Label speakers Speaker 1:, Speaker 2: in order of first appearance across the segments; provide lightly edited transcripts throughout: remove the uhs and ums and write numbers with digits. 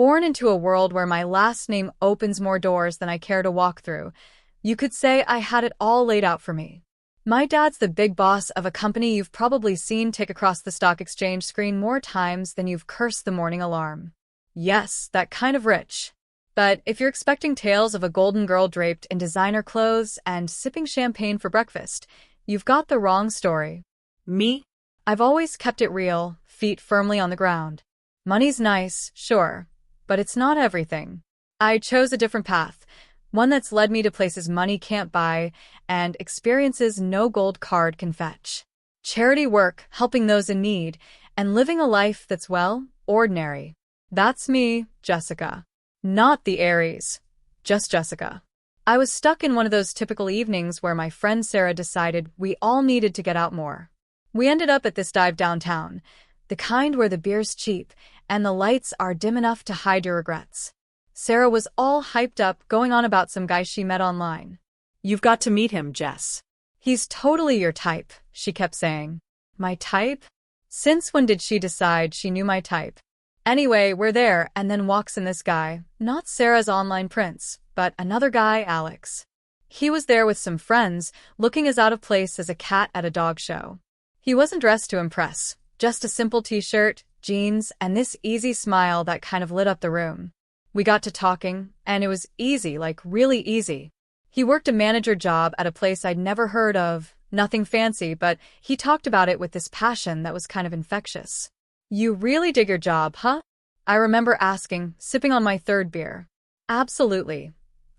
Speaker 1: born into a world where my last name opens more doors than I care to walk through. You could say I had it all laid out for me. My dad's the big boss of a company you've probably seen tick across the stock exchange screen more times than you've cursed the morning alarm. Yes, that kind of rich. But if you're expecting tales of a golden girl draped in designer clothes and sipping champagne for breakfast, you've got the wrong story.
Speaker 2: Me?
Speaker 1: I've always kept it real, feet firmly on the ground. Money's nice, sure, but it's not everything. I chose a different path, one that's led me to places money can't buy and experiences no gold card can fetch. Charity work, helping those in need, and living a life that's, well, ordinary. That's me, Jessica. Not the Aries. Just Jessica. I was stuck in one of those typical evenings where my friend Sarah decided we all needed to get out more. We ended up at this dive downtown, the kind where the beer's cheap and the lights are dim enough to hide your regrets. Sarah was all hyped up, going on about some guy she met online.
Speaker 2: You've got to meet him, Jess.
Speaker 1: He's totally your type, she kept saying. My type? Since when did she decide she knew my type? Anyway, we're there, and then walks in this guy, not Sarah's online prince, but another guy, Alex. He was there with some friends, looking as out of place as a cat at a dog show. He wasn't dressed to impress, just a simple t-shirt, jeans, and this easy smile that kind of lit up the room. We got to talking, and it was easy, like really easy. He worked a manager job at a place I'd never heard of, nothing fancy, but he talked about it with this passion that was kind of infectious. You really dig your job, huh? I remember asking, sipping on my third beer. Absolutely.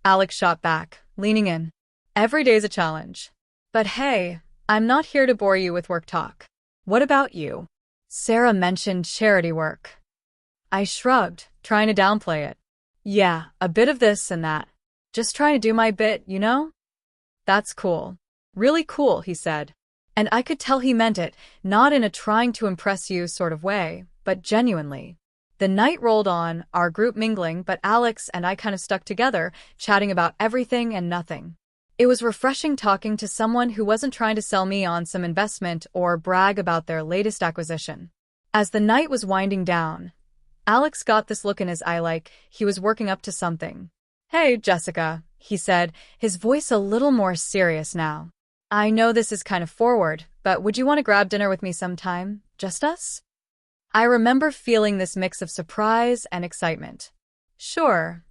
Speaker 1: Alex shot back, leaning in. Every day's a challenge. But hey, I'm not here to bore you with work talk. What about you? Sarah mentioned charity work. I shrugged, trying to downplay it. Yeah, a bit of this and that. Just trying to do my bit, you know? That's cool. Really cool, he said. And I could tell he meant it, not in a trying to impress you sort of way, but genuinely. The night rolled on, our group mingling, but Alex and I kind of stuck together, chatting about everything and nothing. It was refreshing talking to someone who wasn't trying to sell me on some investment or brag about their latest acquisition. As the night was winding down, Alex got this look in his eye like he was working up to something. Hey, Jessica, he said, his voice a little more serious now. I know this is kind of forward, but would you want to grab dinner with me sometime? Just us? I remember feeling this mix of surprise and excitement. Sure,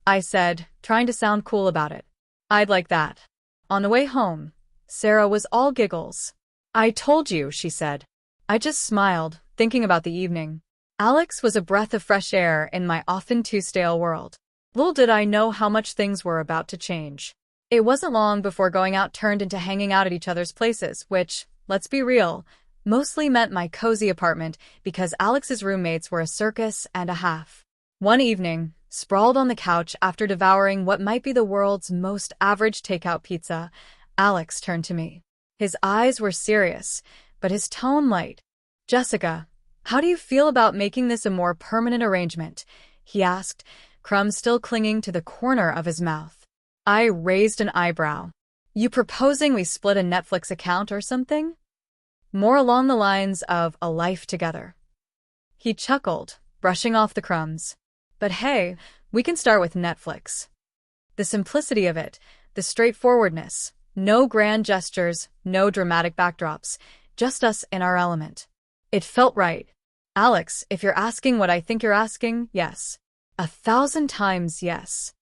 Speaker 1: I said, trying to sound cool about it. I'd like that. On the way home, Sarah was all giggles. I told you, she said. I just smiled, thinking about the evening. Alex was a breath of fresh air in my often too stale world. Little did I know how much things were about to change. It wasn't long before going out turned into hanging out at each other's places, which, let's be real, mostly meant my cozy apartment because Alex's roommates were a circus and a half. One evening, sprawled on the couch after devouring what might be the world's most average takeout pizza, Alex turned to me. His eyes were serious, but his tone light. Jessica, how do you feel about making this a more permanent arrangement? He asked, crumbs still clinging to the corner of his mouth. I raised an eyebrow. You proposing we split a Netflix account or something? More along the lines of a life together. He chuckled, brushing off the crumbs. But hey, we can start with Netflix. The simplicity of it, the straightforwardness, no grand gestures, no dramatic backdrops, just us in our element. It felt right. Alex, if you're asking what I think you're asking, yes. 1,000 times yes.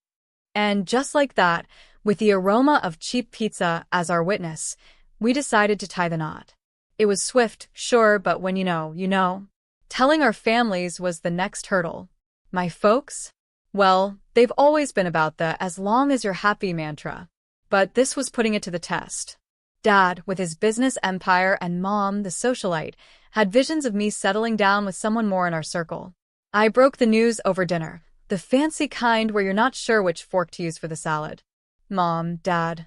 Speaker 1: And just like that, with the aroma of cheap pizza as our witness, we decided to tie the knot. It was swift, sure, but when you know. Telling our families was the next hurdle. My folks? Well, they've always been about the as long as you're happy mantra. But this was putting it to the test. Dad, with his business empire, and Mom, the socialite, had visions of me settling down with someone more in our circle. I broke the news over dinner, the fancy kind where you're not sure which fork to use for the salad. Mom, Dad,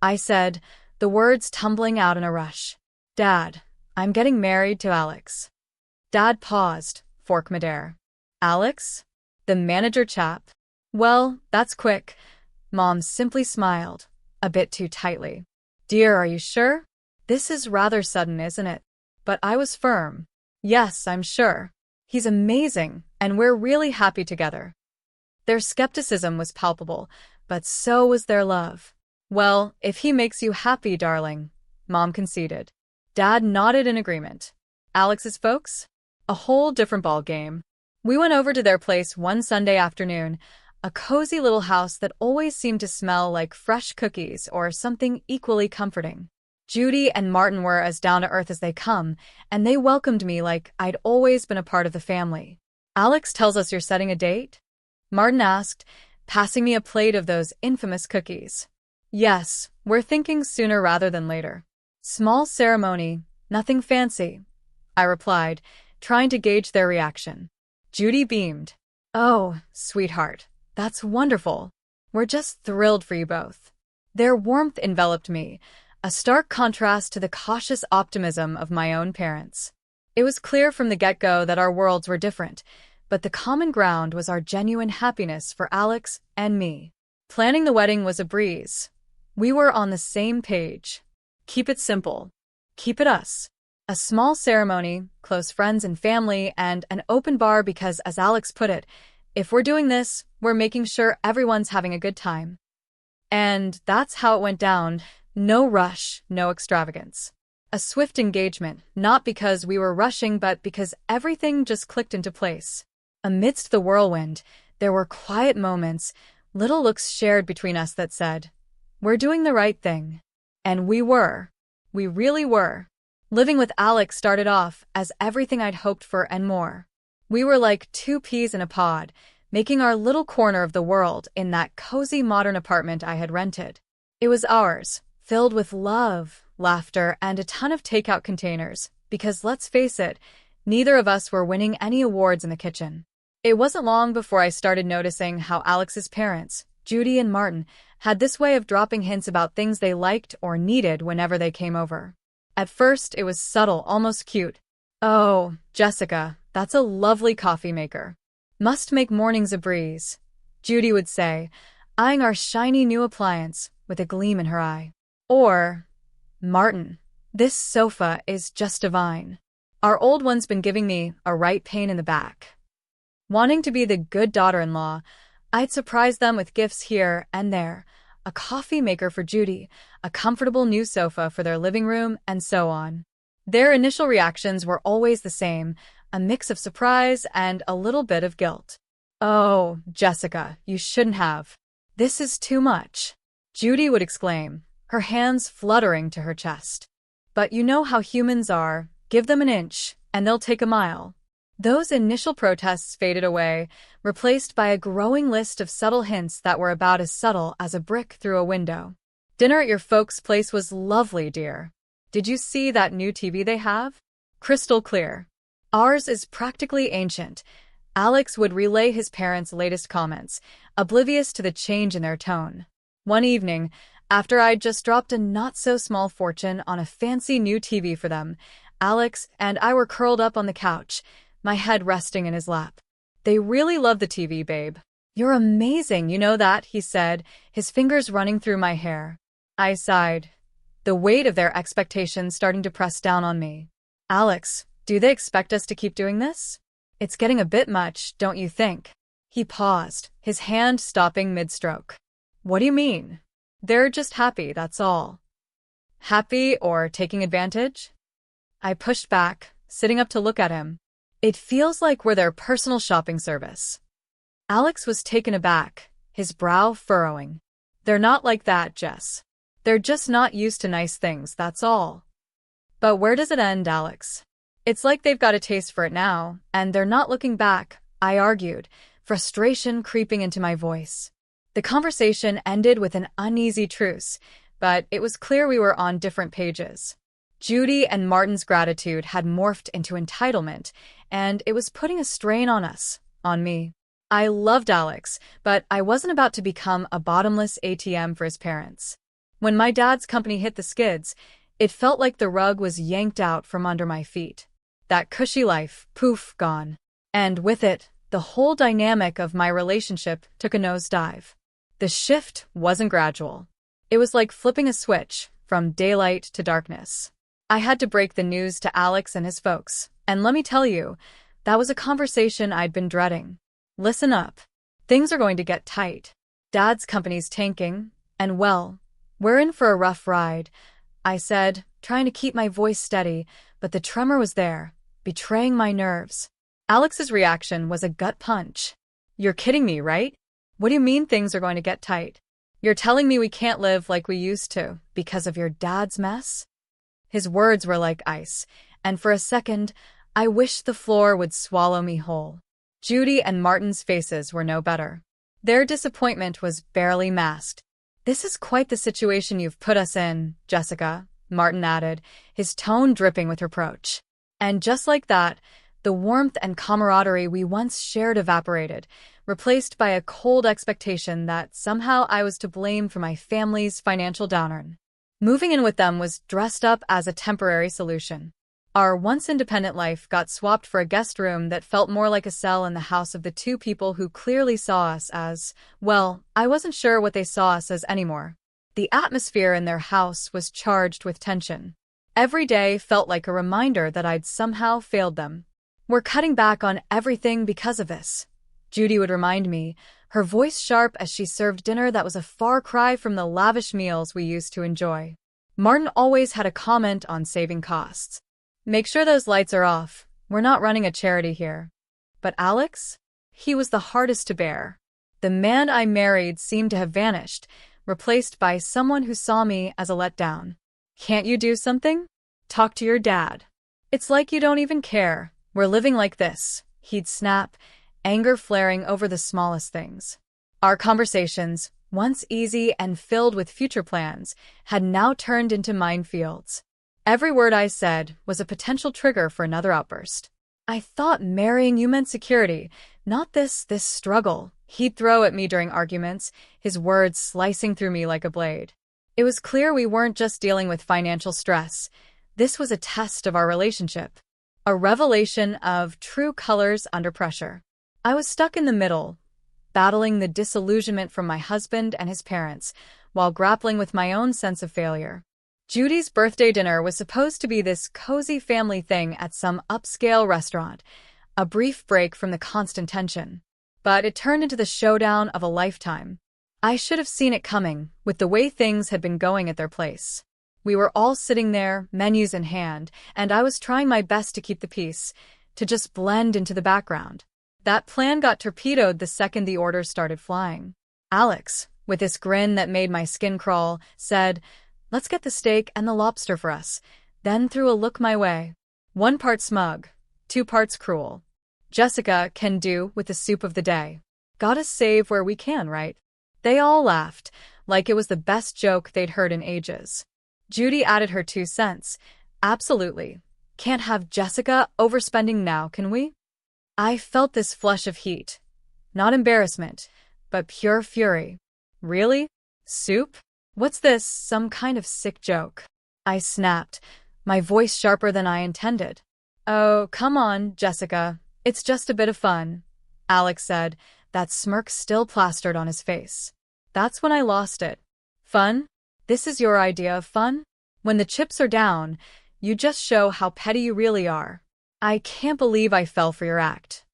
Speaker 1: I said, the words tumbling out in a rush. Dad, I'm getting married to Alex. Dad paused, fork midair. Alex? The manager chap? Well, that's quick. Mom simply smiled, a bit too tightly. Dear, are you sure? This is rather sudden, isn't it? But I was firm. Yes, I'm sure. He's amazing, and we're really happy together." Their skepticism was palpable, but so was their love. "Well, if he makes you happy, darling," Mom conceded. Dad nodded in agreement. Alex's folks? A whole different ball game. We went over to their place one Sunday afternoon, a cozy little house that always seemed to smell like fresh cookies or something equally comforting. Judy and Martin were as down-to-earth as they come, and they welcomed me like I'd always been a part of the family. "Alex tells us you're setting a date?" Martin asked, passing me a plate of those infamous cookies. "Yes, we're thinking sooner rather than later. Small ceremony, nothing fancy," I replied, trying to gauge their reaction. Judy beamed. "Oh, sweetheart, that's wonderful. We're just thrilled for you both." Their warmth enveloped me, a stark contrast to the cautious optimism of my own parents. It was clear from the get-go that our worlds were different, but the common ground was our genuine happiness for Alex and me. Planning the wedding was a breeze. We were on the same page. Keep it simple. Keep it us. A small ceremony, close friends and family, and an open bar because, as Alex put it, if we're doing this, we're making sure everyone's having a good time. And that's how it went down. No rush, no extravagance. A swift engagement, not because we were rushing, but because everything just clicked into place. Amidst the whirlwind, there were quiet moments, little looks shared between us that said, "We're doing the right thing." And we were. We really were. Living with Alex started off as everything I'd hoped for and more. We were like two peas in a pod, making our little corner of the world in that cozy modern apartment I had rented. It was ours, filled with love, laughter, and a ton of takeout containers, because let's face it, neither of us were winning any awards in the kitchen. It wasn't long before I started noticing how Alex's parents, Judy and Martin, had this way of dropping hints about things they liked or needed whenever they came over. At first, it was subtle, almost cute. "Oh, Jessica, that's a lovely coffee maker. Must make mornings a breeze," Judy would say, eyeing our shiny new appliance with a gleam in her eye. Or, "Martin, this sofa is just divine. Our old one's been giving me a right pain in the back." Wanting to be the good daughter-in-law, I'd surprise them with gifts here and there, a coffee maker for Judy, a comfortable new sofa for their living room, and so on. Their initial reactions were always the same, a mix of surprise and a little bit of guilt. "Oh, Jessica, you shouldn't have. This is too much," Judy would exclaim, her hands fluttering to her chest. "But you know how humans are, give them an inch, and they'll take a mile." Those initial protests faded away, replaced by a growing list of subtle hints that were about as subtle as a brick through a window. "Dinner at your folks' place was lovely, dear. Did you see that new TV they have? Crystal clear. Ours is practically ancient." Alex would relay his parents' latest comments, oblivious to the change in their tone. One evening, after I'd just dropped a not-so-small fortune on a fancy new TV for them, Alex and I were curled up on the couch, my head resting in his lap. "They really love the TV, babe. You're amazing, you know that," he said, his fingers running through my hair. I sighed, the weight of their expectations starting to press down on me. "Alex, do they expect us to keep doing this? It's getting a bit much, don't you think?" He paused, his hand stopping mid-stroke. "What do you mean?" "They're just happy, that's all." "Happy or taking advantage?" I pushed back, sitting up to look at him. "It feels like we're their personal shopping service." Alex was taken aback, his brow furrowing. "They're not like that, Jess. They're just not used to nice things, that's all." "But where does it end, Alex?" "It's like they've got a taste for it now, and they're not looking back," I argued, frustration creeping into my voice. The conversation ended with an uneasy truce, but it was clear we were on different pages. Judy and Martin's gratitude had morphed into entitlement, and it was putting a strain on us, on me. I loved Alex, but I wasn't about to become a bottomless ATM for his parents. When my dad's company hit the skids, it felt like the rug was yanked out from under my feet. That cushy life, poof, gone. And with it, the whole dynamic of my relationship took a nosedive. The shift wasn't gradual. It was like flipping a switch from daylight to darkness. I had to break the news to Alex and his folks, and let me tell you, That was a conversation I'd been dreading. Listen up. Things are going to get tight. Dad's company's tanking, and well, we're in for a rough ride, I said, trying to keep my voice steady, but the tremor was there, betraying my nerves. Alex's reaction was a gut punch. You're kidding me, right? What do you mean things are going to get tight? You're telling me we can't live like we used to because of your dad's mess? His words were like ice, and for a second, I wished the floor would swallow me whole. Judy and Martin's faces were no better. Their disappointment was barely masked. This is quite the situation you've put us in, Jessica, Martin added, his tone dripping with reproach. And just like that, the warmth and camaraderie we once shared evaporated, replaced by a cold expectation that somehow I was to blame for my family's financial downturn. Moving in with them was dressed up as a temporary solution. Our once independent life got swapped for a guest room that felt more like a cell in the house of the two people who clearly saw us as, well, I wasn't sure what they saw us as anymore. The atmosphere in their house was charged with tension. Every day felt like a reminder that I'd somehow failed them. We're cutting back on everything because of this, Judy would remind me, her voice sharp as she served dinner that was a far cry from the lavish meals we used to enjoy. Martin always had a comment on saving costs. Make sure those lights are off. We're not running a charity here. But Alex? He was the hardest to bear. The man I married seemed to have vanished, replaced by someone who saw me as a letdown. Can't you do something? Talk to your dad. It's like you don't even care. We're living like this, he'd snap, anger flaring over the smallest things. Our conversations, once easy and filled with future plans, had now turned into minefields. Every word I said was a potential trigger for another outburst. I thought marrying you meant security, not this struggle, he'd throw at me during arguments, his words slicing through me like a blade. It was clear we weren't just dealing with financial stress. This was a test of our relationship. A revelation of true colors under pressure. I was stuck in the middle, battling the disillusionment from my husband and his parents, while grappling with my own sense of failure. Judy's birthday dinner was supposed to be this cozy family thing at some upscale restaurant, a brief break from the constant tension. But it turned into the showdown of a lifetime. I should have seen it coming, with the way things had been going at their place. We were all sitting there, menus in hand, and I was trying my best to keep the peace, to just blend into the background. That plan got torpedoed the second the orders started flying. Alex, with this grin that made my skin crawl, said, "Let's get the steak and the lobster for us," then threw a look my way. 1 part smug, 2 parts cruel. Jessica can do with the soup of the day. Gotta save where we can, right? They all laughed, like it was the best joke they'd heard in ages. Judy added her 2 cents. Absolutely. Can't have Jessica overspending now, can we? I felt this flush of heat. Not embarrassment, but pure fury. Really? Soup? What's this, some kind of sick joke? I snapped, my voice sharper than I intended. Oh, come on, Jessica. It's just a bit of fun, Alex said, that smirk still plastered on his face. That's when I lost it. Fun? This is your idea of fun? When the chips are down, you just show how petty you really are. I can't believe I fell for your act.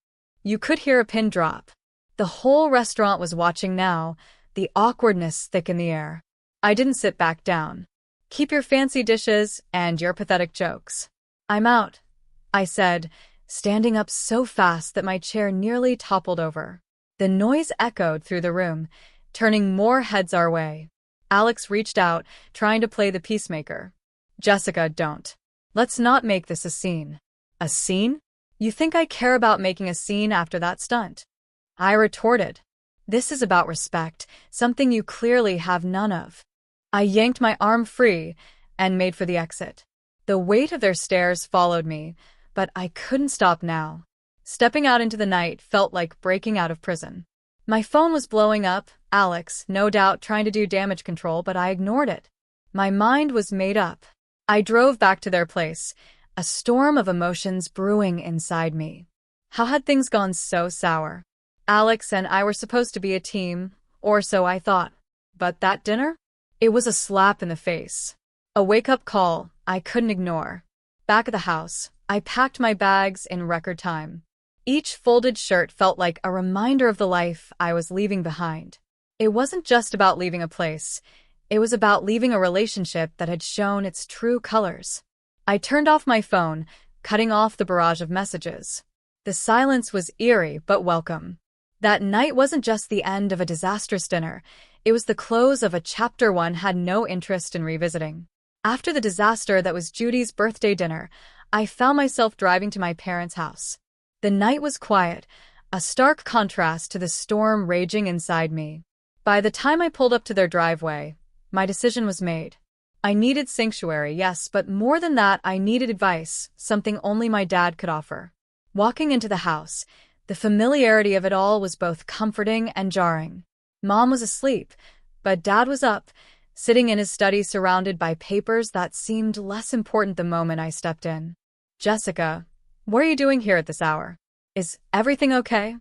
Speaker 1: You could hear a pin drop. The whole restaurant was watching now, the awkwardness thick in the air. I didn't sit back down. Keep your fancy dishes and your pathetic jokes. I'm out, I said, standing up so fast that my chair nearly toppled over. The noise echoed through the room, turning more heads our way. Alex reached out, trying to play the peacemaker. Jessica, don't. Let's not make this a scene. A scene? You think I care about making a scene after that stunt? I retorted. This is about respect, something you clearly have none of. I yanked my arm free and made for the exit. The weight of their stares followed me, but I couldn't stop now. Stepping out into the night felt like breaking out of prison. My phone was blowing up, Alex, no doubt trying to do damage control, but I ignored it. My mind was made up. I drove back to their place, a storm of emotions brewing inside me. How had things gone so sour? Alex and I were supposed to be a team, or so I thought. But that dinner? It was a slap in the face. A wake-up call I couldn't ignore. Back at the house, I packed my bags in record time. Each folded shirt felt like a reminder of the life I was leaving behind. It wasn't just about leaving a place. It was about leaving a relationship that had shown its true colors. I turned off my phone, cutting off the barrage of messages. The silence was eerie but welcome. That night wasn't just the end of a disastrous dinner. It was the close of a chapter one had no interest in revisiting. After the disaster that was Judy's birthday dinner, I found myself driving to my parents' house. The night was quiet, a stark contrast to the storm raging inside me. By the time I pulled up to their driveway, my decision was made. I needed sanctuary, yes, but more than that, I needed advice, something only my dad could offer. Walking into the house, the familiarity of it all was both comforting and jarring. Mom was asleep, but Dad was up, sitting in his study surrounded by papers that seemed less important the moment I stepped in. "Jessica, what are you doing here at this hour? Is everything okay?"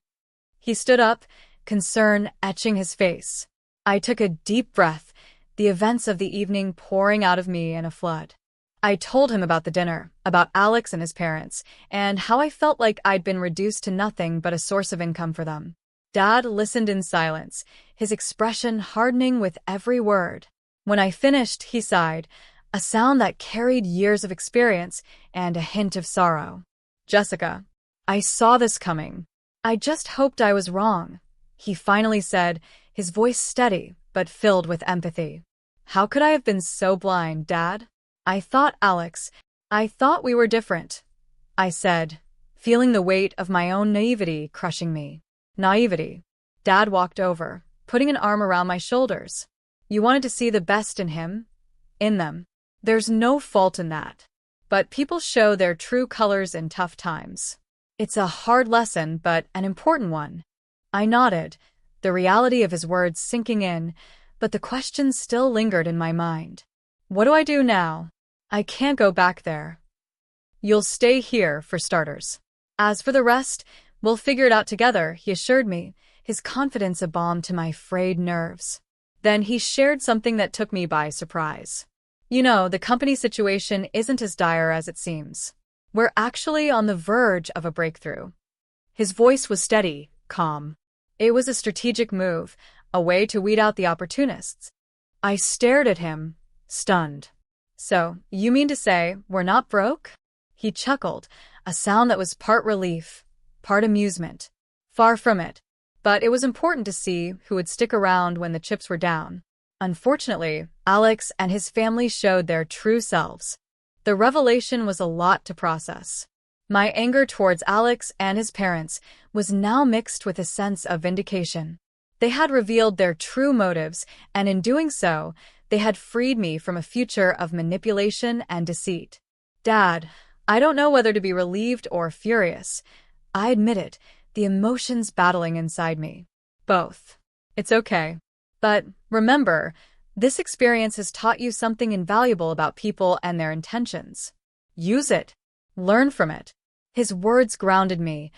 Speaker 1: He stood up, concern etching his face. I took a deep breath, the events of the evening pouring out of me in a flood. I told him about the dinner, about Alex and his parents, and how I felt like I'd been reduced to nothing but a source of income for them. Dad listened in silence, his expression hardening with every word. When I finished, he sighed, a sound that carried years of experience and a hint of sorrow. "Jessica, I saw this coming. I just hoped I was wrong," he finally said, his voice steady but filled with empathy. "How could I have been so blind, Dad? I thought we were different," I said, feeling the weight of my own naivety crushing me. Naivety. Dad walked over, putting an arm around my shoulders. "You wanted to see the best in him? In them. There's no fault in that. But people show their true colors in tough times. It's a hard lesson, but an important one." I nodded, the reality of his words sinking in, but the question still lingered in my mind. "What do I do now? I can't go back there." "You'll stay here, for starters. As for the rest, we'll figure it out together," he assured me, his confidence a balm to my frayed nerves. Then he shared something that took me by surprise. "You know, the company situation isn't as dire as it seems. We're actually on the verge of a breakthrough." His voice was steady, calm. It was a strategic move, a way to weed out the opportunists. I stared at him, stunned. "So, you mean to say we're not broke?" He chuckled, a sound that was part relief, part amusement. Far from it. But it was important to see who would stick around when the chips were down. Unfortunately, Alex and his family showed their true selves. The revelation was a lot to process. My anger towards Alex and his parents was now mixed with a sense of vindication. They had revealed their true motives, and in doing so, they had freed me from a future of manipulation and deceit. "Dad, I don't know whether to be relieved or furious," I admitted, the emotions battling inside me. "Both. It's okay. But remember, this experience has taught you something invaluable about people and their intentions. Use it. Learn from it." His words grounded me,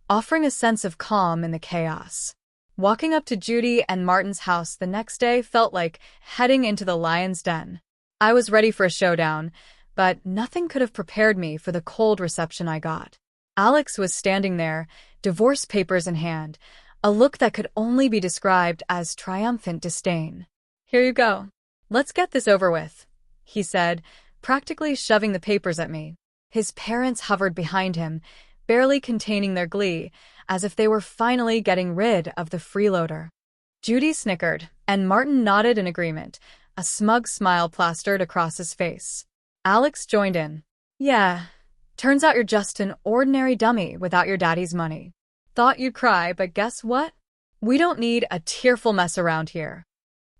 Speaker 1: offering a sense of calm in the chaos. Walking up to Judy and Martin's house the next day felt like heading into the lion's den. I was ready for a showdown, but nothing could have prepared me for the cold reception I got. Alex was standing there, divorce papers in hand, a look that could only be described as triumphant disdain. "Here you go. Let's get this over with," he said, practically shoving the papers at me. His parents hovered behind him, barely containing their glee, as if they were finally getting rid of the freeloader. Judy snickered, and Martin nodded in agreement, a smug smile plastered across his face. Alex joined in. "Yeah, turns out you're just an ordinary dummy without your daddy's money. Thought you'd cry, but guess what? We don't need a tearful mess around here."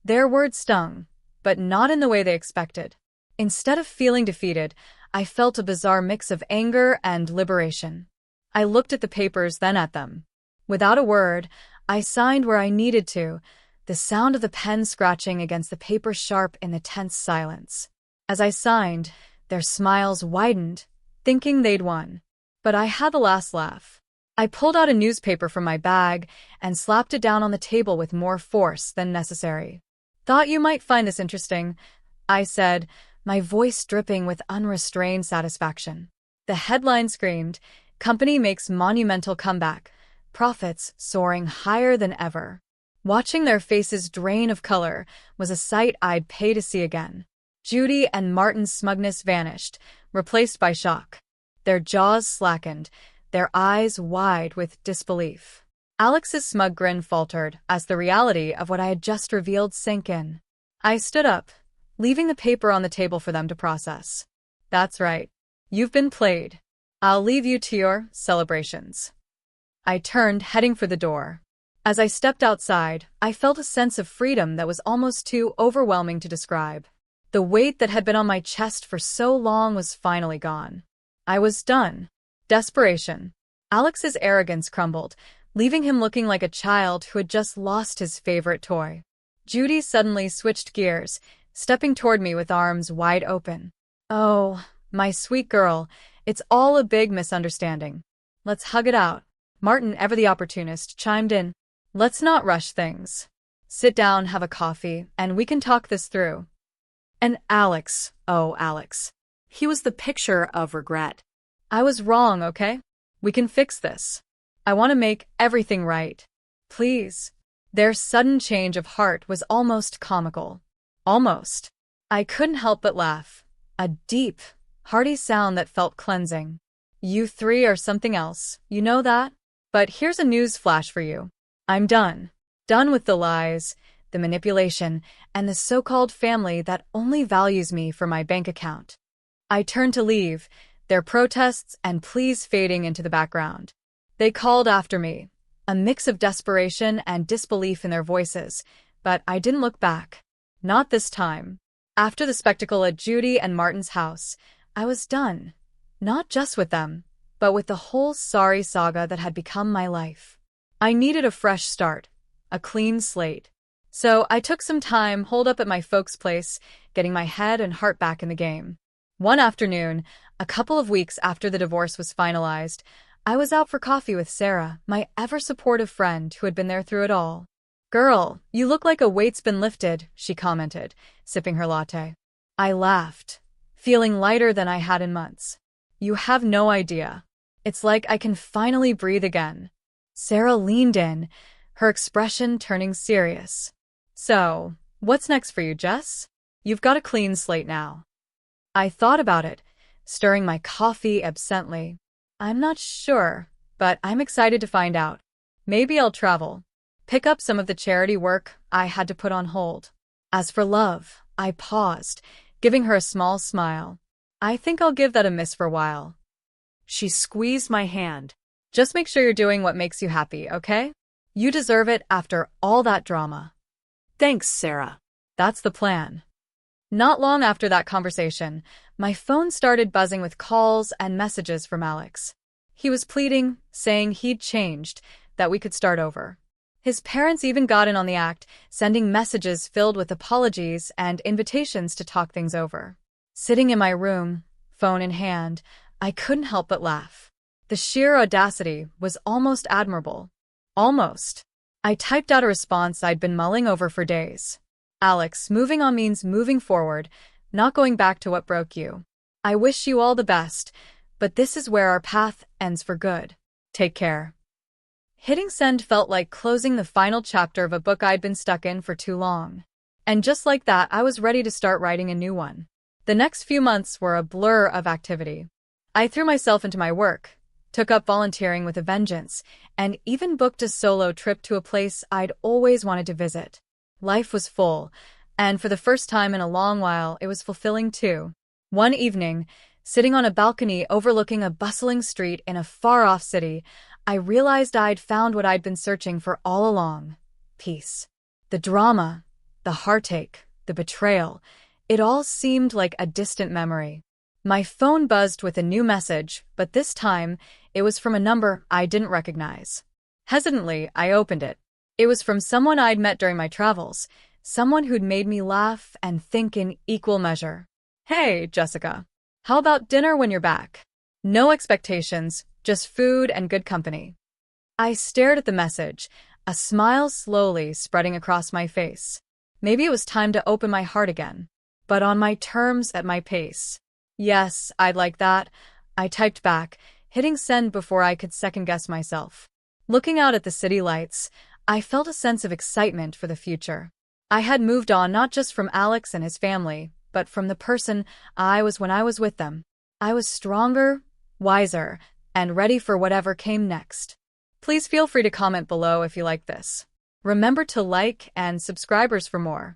Speaker 1: Their words stung, but not in the way they expected. Instead of feeling defeated, I felt a bizarre mix of anger and liberation. I looked at the papers, then at them. Without a word, I signed where I needed to, the sound of the pen scratching against the paper sharp in the tense silence. As I signed, their smiles widened, thinking they'd won. But I had the last laugh. I pulled out a newspaper from my bag and slapped it down on the table with more force than necessary. "Thought you might find this interesting," I said, my voice dripping with unrestrained satisfaction. The headline screamed, Company makes monumental comeback. Profits soaring higher than ever. Watching their faces drain of color was a sight I'd pay to see again. Judy and Martin's smugness vanished, replaced by shock. Their jaws slackened, their eyes wide with disbelief. Alex's smug grin faltered as the reality of what I had just revealed sank in. I stood up, leaving the paper on the table for them to process. That's right. You've been played. I'll leave you to your celebrations. I turned, heading for the door. As I stepped outside, I felt a sense of freedom that was almost too overwhelming to describe. The weight that had been on my chest for so long was finally gone. I was done. Desperation. Alex's arrogance crumbled, leaving him looking like a child who had just lost his favorite toy. Judy suddenly switched gears, stepping toward me with arms wide open. Oh, my sweet girl, it's all a big misunderstanding. Let's hug it out. Martin, ever the opportunist, chimed in. Let's not rush things. Sit down, have a coffee, and we can talk this through.
Speaker 2: And Alex, oh Alex. He was the picture of regret.
Speaker 1: I was wrong, okay? We can fix this. I want to make everything right. Please. Their sudden change of heart was almost comical. Almost. I couldn't help but laugh. A deep, hearty sound that felt cleansing. You three are something else, you know that? But here's a news flash for you. I'm done. Done with the lies, the manipulation, and the so-called family that only values me for my bank account. I turned to leave, their protests and pleas fading into the background. They called after me, a mix of desperation and disbelief in their voices, but I didn't look back. Not this time. After the spectacle at Judy and Martin's house, I was done. Not just with them, but with the whole sorry saga that had become my life. I needed a fresh start, a clean slate. So I took some time holed up at my folks' place, getting my head and heart back in the game. One afternoon, a couple of weeks after the divorce was finalized, I was out for coffee with Sarah, my ever-supportive friend who had been there through it all. Girl, you look like a weight's been lifted, she commented, sipping her latte. I laughed, feeling lighter than I had in months. You have no idea. It's like I can finally breathe again. Sarah leaned in, her expression turning serious. So, what's next for you, Jess? You've got a clean slate now. I thought about it, stirring my coffee absently. I'm not sure, but I'm excited to find out. Maybe I'll travel. Pick up some of the charity work I had to put on hold. As for love, I paused, giving her a small smile. I think I'll give that a miss for a while.
Speaker 2: She squeezed my hand.
Speaker 1: Just make sure you're doing what makes you happy, okay? You deserve it after all that drama.
Speaker 2: Thanks, Sarah.
Speaker 1: That's the plan. Not long after that conversation, my phone started buzzing with calls and messages from Alex. He was pleading, saying he'd changed, that we could start over. His parents even got in on the act, sending messages filled with apologies and invitations to talk things over. Sitting in my room, phone in hand, I couldn't help but laugh. The sheer audacity was almost admirable. Almost. I typed out a response I'd been mulling over for days. Alex, moving on means moving forward, not going back to what broke you. I wish you all the best, but this is where our path ends for good. Take care. Hitting send felt like closing the final chapter of a book I'd been stuck in for too long. And just like that, I was ready to start writing a new one. The next few months were a blur of activity. I threw myself into my work, took up volunteering with a vengeance, and even booked a solo trip to a place I'd always wanted to visit. Life was full, and for the first time in a long while, it was fulfilling too. One evening, sitting on a balcony overlooking a bustling street in a far-off city, I realized I'd found what I'd been searching for all along. Peace. The drama, the heartache, the betrayal, it all seemed like a distant memory. My phone buzzed with a new message, but this time, it was from a number I didn't recognize. Hesitantly, I opened it. It was from someone I'd met during my travels, someone who'd made me laugh and think in equal measure. Hey, Jessica. How about dinner when you're back? No expectations, just food and good company. I stared at the message, a smile slowly spreading across my face. Maybe it was time to open my heart again, but on my terms at my pace. Yes, I'd like that, I typed back, hitting send before I could second-guess myself. Looking out at the city lights, I felt a sense of excitement for the future. I had moved on not just from Alex and his family, but from the person I was when I was with them. I was stronger, wiser, and ready for whatever came next. Please feel free to comment below if you like this. Remember to like and subscribers for more.